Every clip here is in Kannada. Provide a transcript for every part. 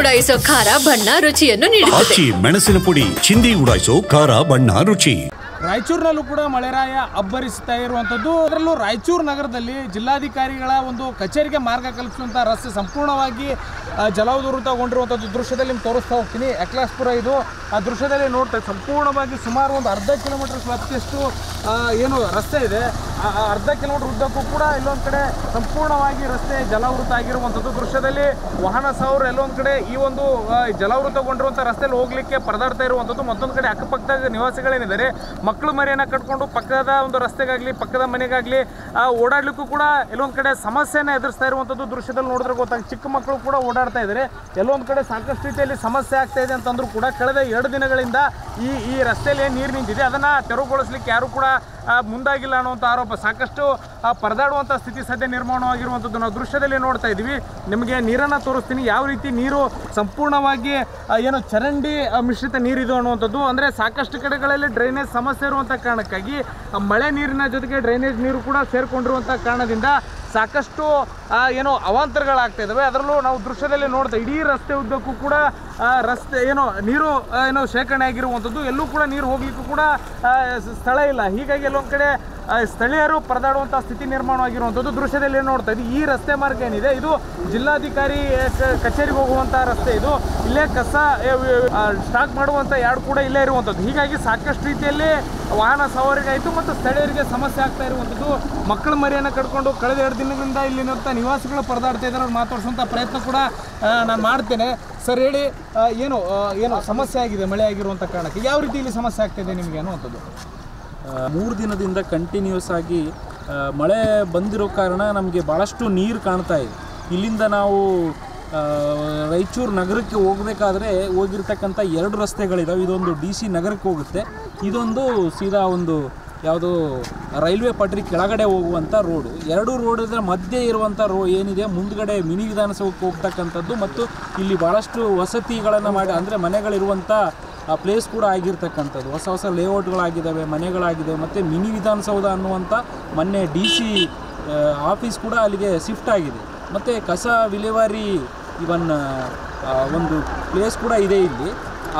ಉಡಾಯಿಸೋ ಖಾರ ಬಣ್ಣ ರುಚಿಯನ್ನು ನೀಡುತ್ತದೆ. ಮೆಣಸಿನ ಪುಡಿ ಚಿಂದಿ ಉಡಾಯಿಸೋ ಖಾರ ಬಣ್ಣ ರುಚಿ. ರಾಯಚೂರಿನಲ್ಲೂ ಕೂಡ ಮಳೆರಾಯ ಅಬ್ಬರಿಸ್ತಾ ಇರುವಂಥದ್ದು. ಅದರಲ್ಲೂ ರಾಯಚೂರು ನಗರದಲ್ಲಿ ಜಿಲ್ಲಾಧಿಕಾರಿಗಳ ಒಂದು ಕಚೇರಿಗೆ ಮಾರ್ಗ ಕಲ್ಪಿಸುವಂಥ ರಸ್ತೆ ಸಂಪೂರ್ಣವಾಗಿ ಜಲಾವೃತಗೊಂಡಿರುವಂಥದ್ದು ದೃಶ್ಯದಲ್ಲಿ ನಿಮ್ಗೆ ತೋರಿಸ್ತಾ ಹೋಗ್ತೀನಿ. ಅಕ್ಲಾಸ್ಪುರ ಇದು. ಆ ದೃಶ್ಯದಲ್ಲಿ ನೋಡ್ತಾ ಸಂಪೂರ್ಣವಾಗಿ ಸುಮಾರು ಒಂದು ಅರ್ಧ ಕಿಲೋಮೀಟರ್ ವ್ಯಾಪ್ತಿಯಷ್ಟು ಏನು ರಸ್ತೆ ಇದೆ. ಅರ್ಧ ಕಿಲೋಮೀಟರ್ ಉದ್ದಕ್ಕೂ ಕೂಡ ಇಲ್ಲೊಂದು ಕಡೆ ಸಂಪೂರ್ಣವಾಗಿ ರಸ್ತೆ ಜಲಾವೃತ ಆಗಿರುವಂಥದ್ದು ದೃಶ್ಯದಲ್ಲಿ ವಾಹನ ಸವಾರರು ಎಲ್ಲೊಂದು ಕಡೆ ಈ ಒಂದು ಜಲಾವೃತಗೊಂಡಿರುವಂಥ ರಸ್ತೆಯಲ್ಲಿ ಹೋಗ್ಲಿಕ್ಕೆ ಪರದಾಡ್ತಾ ಇರುವಂಥದ್ದು. ಮತ್ತೊಂದು ಕಡೆ ಅಕ್ಕಪಕ್ಕದ ನಿವಾಸಿಗಳೇನಿದ್ದಾರೆ ಮಕ್ಕಳು ಮರಿಯನ್ನು ಕಟ್ಕೊಂಡು ಪಕ್ಕದ ಒಂದು ರಸ್ತೆಗಾಗಲಿ ಪಕ್ಕದ ಮನೆಗಾಗಲಿ ಓಡಾಡಲಿಕ್ಕೂ ಕೂಡ ಎಲ್ಲೊಂದು ಕಡೆ ಸಮಸ್ಯೆಯನ್ನು ಎದುರಿಸ್ತಾ ಇರುವಂಥದ್ದು ದೃಶ್ಯದಲ್ಲಿ ನೋಡಿದ್ರೆ ಗೊತ್ತಾಗ. ಚಿಕ್ಕ ಮಕ್ಕಳು ಕೂಡ ಓಡಾಡ್ತಾ ಇದ್ದಾರೆ. ಎಲ್ಲೊಂದು ಕಡೆ ಸಾಕಷ್ಟು ರೀತಿಯಲ್ಲಿ ಸಮಸ್ಯೆ ಆಗ್ತಾ ಇದೆ ಅಂತಂದ್ರೂ ಕೂಡ ಕಳೆದ 2 ದಿನಗಳಿಂದ ಈ ರಸ್ತೆಯಲ್ಲಿ ನೀರು ನಿಂತಿದೆ. ಅದನ್ನು ತೆರವುಗೊಳಿಸಲಿಕ್ಕೆ ಯಾರು ಕೂಡ ಮುಂದಾಗಿಲ್ಲ ಅನ್ನುವಂಥ ಆರೋಪ. ಸಾಕಷ್ಟು ಪರದಾಡುವಂಥ ಸ್ಥಿತಿ ಸದ್ಯ ನಿರ್ಮಾಣವಾಗಿರುವಂಥದ್ದು ನಾವು ದೃಶ್ಯದಲ್ಲಿ ನೋಡ್ತಾ ಇದ್ದೀವಿ. ನಿಮಗೆ ನೀರನ್ನು ತೋರಿಸ್ತೀನಿ. ಯಾವ ರೀತಿ ನೀರು ಸಂಪೂರ್ಣವಾಗಿ ಏನು ಚರಂಡಿ ಮಿಶ್ರಿತ ನೀರಿದು ಅನ್ನುವಂಥದ್ದು. ಅಂದರೆ ಸಾಕಷ್ಟು ಕಡೆಗಳಲ್ಲಿ ಡ್ರೈನೇಜ್ ಸಮಸ್ಯೆ ಇರುವಂಥ ಕಾರಣಕ್ಕಾಗಿ ಮಳೆ ನೀರಿನ ಜೊತೆಗೆ ಡ್ರೈನೇಜ್ ನೀರು ಕೂಡ ಸೇರಿಕೊಂಡಿರುವಂಥ ಕಾರಣದಿಂದ ಸಾಕಷ್ಟು ಏನೋ ಅವಾಂತರಗಳಾಗ್ತಾ ಇದ್ದಾವೆ. ಅದರಲ್ಲೂ ನಾವು ದೃಶ್ಯದಲ್ಲಿ ನೋಡ್ತಾ ಇಡೀ ರಸ್ತೆ ಉದ್ದಕ್ಕೂ ಕೂಡ ರಸ್ತೆ ನೀರು ಶೇಖರಣೆ ಆಗಿರುವಂಥದ್ದು. ಎಲ್ಲೂ ಕೂಡ ನೀರು ಹೋಗ್ಲಿಕ್ಕೂ ಕೂಡ ಸ್ಥಳ ಇಲ್ಲ. ಹೀಗಾಗಿ ಎಲ್ಲೊಂದು ಕಡೆ ಸ್ಥಳೀಯರು ಪರದಾಡುವಂಥ ಸ್ಥಿತಿ ನಿರ್ಮಾಣವಾಗಿರುವಂಥದ್ದು ದೃಶ್ಯದಲ್ಲಿ ನೋಡ್ತಾ ಇದ್ದೀವಿ. ಈ ರಸ್ತೆ ಮಾರ್ಗ ಏನಿದೆ ಇದು ಜಿಲ್ಲಾಧಿಕಾರಿ ಕಚೇರಿಗೆ ಹೋಗುವಂಥ ರಸ್ತೆ. ಇದು ಇಲ್ಲೇ ಕಸ ಸ್ಟಾಕ್ ಮಾಡುವಂಥ ಯಾರ್ಡ್ ಕೂಡ ಇಲ್ಲೇ ಇರುವಂಥದ್ದು. ಹೀಗಾಗಿ ಸಾಕಷ್ಟು ರೀತಿಯಲ್ಲಿ ವಾಹನ ಸವಾರಿಗಾಯಿತು ಮತ್ತು ಸ್ಥಳೀಯರಿಗೆ ಸಮಸ್ಯೆ ಆಗ್ತಾ ಇರುವಂಥದ್ದು. ಮಕ್ಕಳ ಮರಿಯನ್ನು ಕಟ್ಕೊಂಡು ಕಳೆದ 2 ದಿನದಿಂದ ಇಲ್ಲಿರುವಂಥ ನಿವಾಸಿಗಳು ಪರದಾಡ್ತಾ ಇದ್ದಾರೆ. ಅವ್ರು ಮಾತಾಡಿಸುವಂಥ ಪ್ರಯತ್ನ ಕೂಡ ನಾನು ಮಾಡ್ತೇನೆ. ಸರ್ ಹೇಳಿ, ಏನು ಸಮಸ್ಯೆ ಆಗಿದೆ ಮಳೆ ಆಗಿರುವಂಥ ಕಾರಣಕ್ಕೆ? ಯಾವ ರೀತಿ ಇಲ್ಲಿ ಸಮಸ್ಯೆ ಆಗ್ತಾಯಿದೆ ನಿಮಗೆ ಅನ್ನುವಂಥದ್ದು? 3 ದಿನದಿಂದ ಕಂಟಿನ್ಯೂಸ್ ಆಗಿ ಮಳೆ ಬಂದಿರೋ ಕಾರಣ ನಮಗೆ ಭಾಳಷ್ಟು ನೀರು ಕಾಣ್ತಾ ಇದೆ. ಇಲ್ಲಿಂದ ನಾವು ರಾಯಚೂರು ನಗರಕ್ಕೆ ಹೋಗಬೇಕಾದ್ರೆ ಹೋಗಿರ್ತಕ್ಕಂಥ 2 ರಸ್ತೆಗಳಿದಾವೆ. ಇದೊಂದು DC ನಗರಕ್ಕೆ ಹೋಗುತ್ತೆ, ಇದೊಂದು ಸೀದಾ ಒಂದು ಯಾವುದು ರೈಲ್ವೆ ಪಟ್ರಿ ಕೆಳಗಡೆ ಹೋಗುವಂಥ ರೋಡು. 2 ರೋಡಿನ ಮಧ್ಯೆ ಇರುವಂಥ ಏನಿದೆ ಮುಂದ್ಗಡೆ ಮಿನಿ ವಿಧಾನಸೌಧಕ್ಕೆ ಹೋಗ್ತಕ್ಕಂಥದ್ದು ಮತ್ತು ಇಲ್ಲಿ ಭಾಳಷ್ಟು ವಸತಿಗಳನ್ನು ಮಾಡಿ ಅಂದರೆ ಮನೆಗಳಿರುವಂಥ ಪ್ಲೇಸ್ ಕೂಡ ಆಗಿರ್ತಕ್ಕಂಥದ್ದು. ಹೊಸ ಲೇಔಟ್ಗಳಾಗಿದ್ದಾವೆ, ಮನೆಗಳಾಗಿದ್ದಾವೆ ಮತ್ತು ಮಿನಿ ವಿಧಾನಸೌಧ ಅನ್ನುವಂಥ ಮೊನ್ನೆ DC ಆಫೀಸ್ ಕೂಡ ಅಲ್ಲಿಗೆ ಶಿಫ್ಟ್ ಆಗಿದೆ. ಮತ್ತು ಕಸ ವಿಲೇವಾರಿ ಒಂದು ಪ್ಲೇಸ್ ಕೂಡ ಇದೆ ಇಲ್ಲಿ.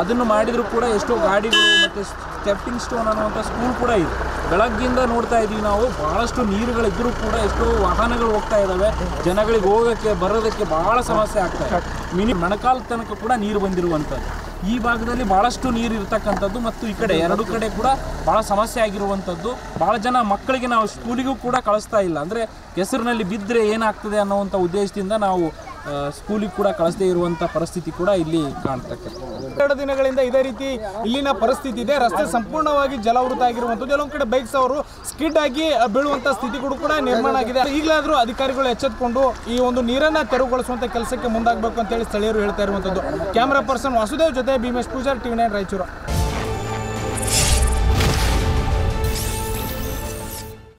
ಅದನ್ನು ಮಾಡಿದರೂ ಕೂಡ ಎಷ್ಟೋ ಗಾಡಿಗಳು ಮತ್ತು ಸ್ಟೆಪ್ಪಿಂಗ್ ಸ್ಟೋನ್ ಅನ್ನುವಂಥ ಸ್ಕೂಲ್ ಕೂಡ ಇದೆ. ಬೆಳಗ್ಗಿಂದ ನೋಡ್ತಾ ಇದ್ದೀವಿ ನಾವು, ಭಾಳಷ್ಟು ನೀರುಗಳಿದ್ದರೂ ಕೂಡ ಎಷ್ಟೋ ವಾಹನಗಳು ಹೋಗ್ತಾ ಇದ್ದಾವೆ. ಜನಗಳಿಗೆ ಹೋಗೋಕ್ಕೆ ಬರೋದಕ್ಕೆ ಭಾಳ ಸಮಸ್ಯೆ ಆಗ್ತಾ ಇದೆ. ಮೊಣಕಾಲ ತನಕ ಕೂಡ ನೀರು ಬಂದಿರುವಂಥದ್ದು. ಈ ಭಾಗದಲ್ಲಿ ಭಾಳಷ್ಟು ನೀರು ಇರ್ತಕ್ಕಂಥದ್ದು ಮತ್ತು ಈ ಕಡೆ 2 ಕಡೆ ಕೂಡ ಭಾಳ ಸಮಸ್ಯೆ ಆಗಿರುವಂಥದ್ದು. ಭಾಳ ಜನ ಮಕ್ಕಳಿಗೆ ನಾವು ಸ್ಕೂಲಿಗೂ ಕೂಡ ಕಳಿಸ್ತಾ ಇಲ್ಲ. ಅಂದರೆ ಕೆಸರಿನಲ್ಲಿ ಬಿದ್ದರೆ ಏನಾಗ್ತದೆ ಅನ್ನೋವಂಥ ಉದ್ದೇಶದಿಂದ ನಾವು ಸ್ಕೂಲಿಗೆ ಕೂಡ ಕಳಿಸದೇ ಇರುವಂಥ ಪರಿಸ್ಥಿತಿ ಕೂಡ ಇಲ್ಲಿ ಕಾಣ್ತಕ್ಕಂಥದ್ದು. 2 ದಿನಗಳಿಂದ ಇದೇ ರೀತಿ ಇಲ್ಲಿನ ಪರಿಸ್ಥಿತಿ ಇದೆ. ರಸ್ತೆ ಸಂಪೂರ್ಣವಾಗಿ ಜಲಾವೃತ ಆಗಿರುವಂಥದ್ದು. ಎಲ್ಲೊಂದು ಕಡೆ ಬೈಕ್ಸ್ ಅವರು ಸ್ಕಿಡ್ ಆಗಿ ಬೀಳುವಂಥ ಸ್ಥಿತಿಗಳು ಕೂಡ ನಿರ್ಮಾಣ ಆಗಿದೆ. ಈಗಲಾದರೂ ಅಧಿಕಾರಿಗಳು ಎಚ್ಚೆತ್ತುಕೊಂಡು ಈ ಒಂದು ನೀರನ್ನು ತೆರವುಗೊಳಿಸುವಂಥ ಕೆಲಸಕ್ಕೆ ಮುಂದಾಗಬೇಕು ಅಂತೇಳಿ ಸ್ಥಳೀಯರು ಹೇಳ್ತಾ ಇರುವಂಥದ್ದು. ಕ್ಯಾಮ್ರಾ ಪರ್ಸನ್ ವಾಸುದೇವ್ ಜೊತೆ ಭೀಮೇಶ್ ಪೂಜಾರ್, TV9 ರಾಯಚೂರು.